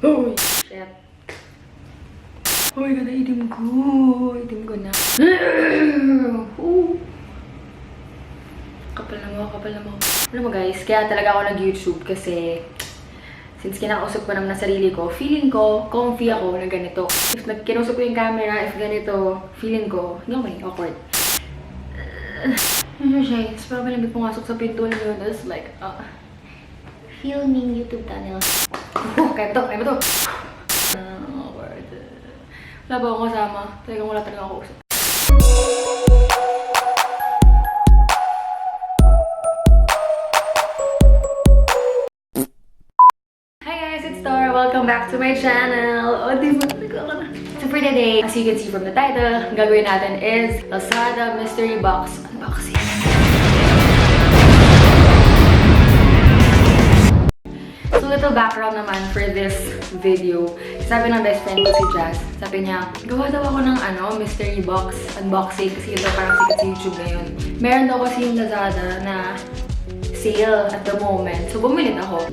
Oh, shit. Oh my god, itim ko. Itim ko na. Kapal na mo, kapal na mo. Alam mo guys, kaya talaga ako nag-YouTube kasi since kinakausap ko naman na sarili ko, feeling ko, comfy ako na ganito. If kinusap ko yung camera, if ganito, feeling ko, hindi ako may awkward. Ano siya, parang malambit pumasok sa pinto niyo. That's like, filming YouTube channel. Kaya ba to? Awkward. Wala ba akong kasama? Talagang wala talaga ako usap. Welcome back to my channel! Oh, di ba? So for today, as you can see from the title, ang gagawin natin is LAZADA Mystery Box Unboxing. So little background naman for this video. Sabi ng best friend ko si Jazz, sabi niya, gawa daw ako ng mystery box unboxing kasi ito parang sikat sa YouTube ngayon. Meron daw kasi yung LAZADA na sale at the moment. So, bumili ako.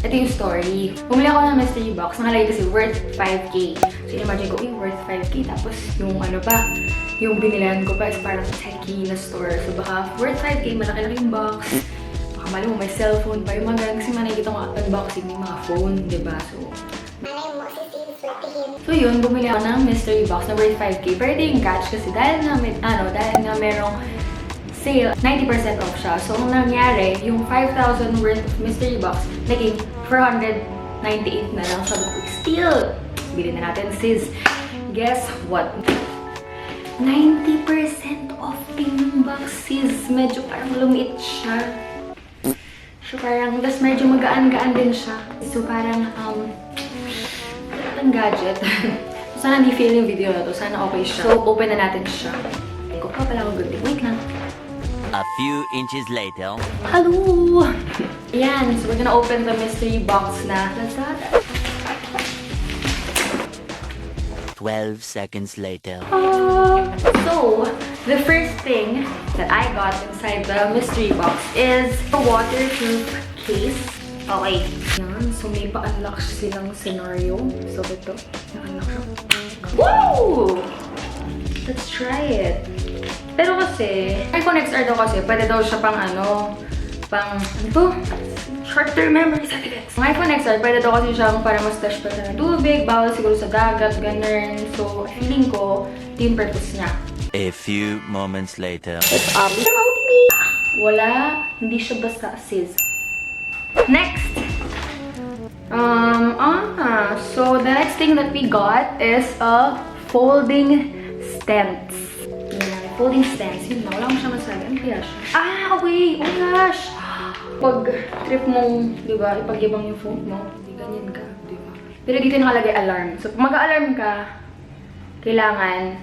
Ito yung story. Bumili ako ng mystery box. Nakalagay kasi worth 5K. So, imagine ko, worth 5K. Tapos, yung yung binilan ko pa is parang techie na store. So, baka worth 5K, malaki-laking box. Baka mali mo, may cellphone pa. Yung mga kasi nakikita ko unboxing ng mga phone, diba? So, yun, bumili ako ng mystery box na worth 5K. Pero ito yung catch kasi dahil nga merong sale, 90% off siya. So, ang nangyari, yung 5,000 worth of mystery box, naging 498 na lang. Sabi ko, still, bilhin na natin, sis. Guess what? 90% off din yung box, sis. Medyo parang lumiit siya. So, parang, tas medyo magaan-gaan din siya. So, parang, ang gadget. So, sana hindi fail yung video na to. Sana okay siya. So, open na natin siya. Ko pa pala ako good. Wait lang. A few inches later. Hello! Ayan, so we're gonna open the mystery box na LAZADA. 12 seconds later. So, the first thing that I got inside the mystery box is a waterproof case. Okay. Yan, so may pa-unlock silang scenario. So, ito. Na-unlock siya. Woo! Let's try it. Pero kasi, iPhone XR daw kasi, pwede daw siya short-term memory certificates. Ang iPhone XR, pwede daw kasi siyang para ma-stash pa sa tubig, bawal siguro sa dagat, ganun. So, feeling ko, ito yung purpose niya. A few moments later. It's obvious about me. Wala, hindi siya basta sis. Next! So the next thing that we got is a folding stance. Folding stance. Yun na. Wala ko siya masabi. Ano kaya siya? Okay! Oh my gosh! Pag trip mong, di ba, ipagyabang yung phone mo, hindi ganyan ka, di ba? Pero dito nakalagay alarm. So, pag mag-alarm ka, kailangan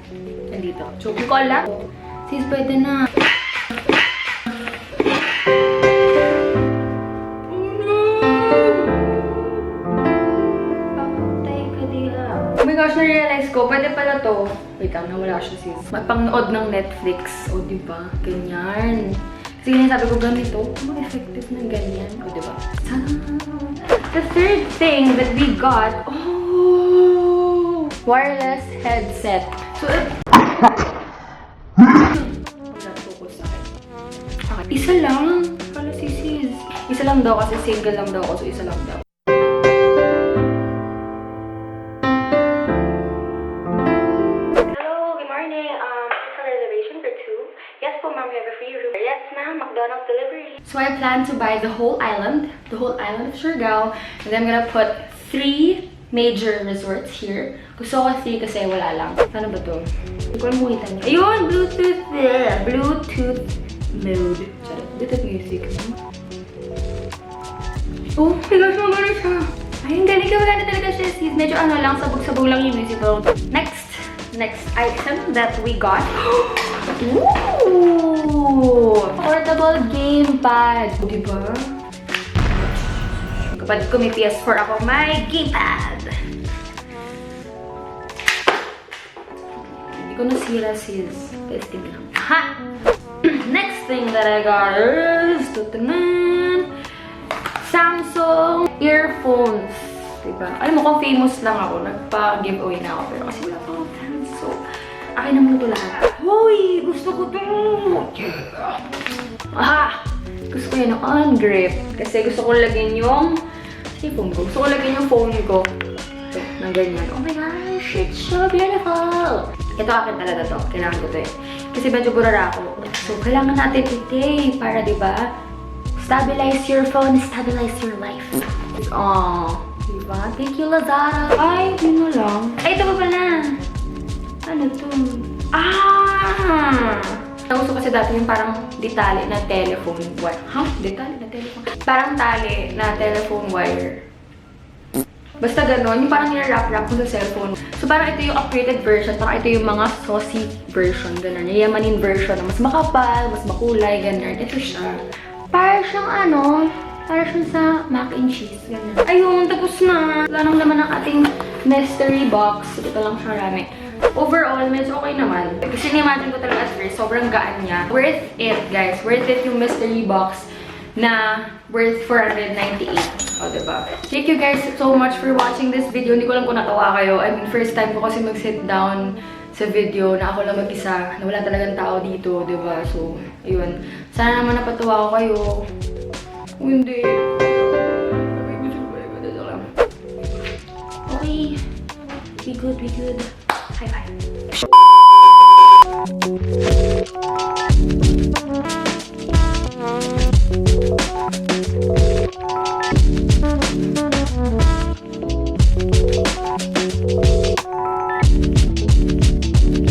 nandito. So, kung ko alam, sis, pwede na. Oh my gosh, na-realize ko, pwede pala to. Wait lang, nawala siya sis. Pang-nood ng Netflix. O, diba? Ganyan. Kasi ganyan sabi ko, ganito. Effective na ganyan. O, diba? The third thing that we got, wireless headset. So, okay, isa lang. Pala sis. Isa lang daw kasi single lang daw ako. So, isa lang daw. So I plan to buy the whole island of Siargao, and then I'm gonna put 3 major resorts here. Gusto ko 3 kasi wala lang. Ano ba to? Hindi ko alam makita niyo. Ayun! Bluetooth! Bluetooth mode. Charot. Bluetooth music. Oh my gosh, maganda siya! Ay, ang galing ka. Maganda talaga siya, sis. Medyo lang, sabog-sabog lang yung music. Next item that we got. Ooh! Portable gamepad. Diba? Kapatid ko may PS4 ako, may gamepad. Hindi ko nasira sis. Testing lang. Ha! Next thing that I got is Samsung itong earphones. Diba? Alam mo, kung famous lang ako, nagpa-giveaway na ako. Pero kasi wala pa akong fans. So, akin naman ito lahat. Hoy! Gusto ko ito! Yeah! Aha! Gusto ko yun on grip. Kasi gusto ko lagyan yung phone ko. Gusto ko lagyan yung phone ko. So, na ganyan. Oh my gosh! It's so beautiful! Ito akin talaga to. Kailangan ko to eh. Kasi medyo burara ako. So, kailangan natin ito para, diba? Stabilize your phone, stabilize your life. Oh, diba? Thank you, Lazada. Ay, yun na lang. Ay, ito pa pala. Ano to? Ah! Gusto kasi dati yung parang detali na telephone wire. Huh? Detali na telephone? Parang tali na telephone wire. Basta gano'n, yung parang nirarap-rap mo sa cellphone. So parang ito yung upgraded version, parang ito yung mga saucy version, gano'n. Yayamanin version na mas makapal, mas makulay, gano'n. Ito siya. Para siyang ano, para siyang sa mac and cheese, gano'n. Ayun, tapos na. Wala nang naman ang ating mystery box. Ito lang siya rami. Overall, medyo okay naman. Kasi na-imagine ko talaga at first, sobrang gaan niya. Worth it, guys. Worth it yung mystery box na worth 498. O, diba? Thank you guys so much for watching this video. Hindi ko lang kung natawa kayo. I mean, first time ko kasi mag-sit down sa video na ako lang mag-isa. Na wala talagang tao dito, diba? So, ayun. Sana naman napatuwa ko kayo. Kung hindi. Okay. Be good, be good. High five.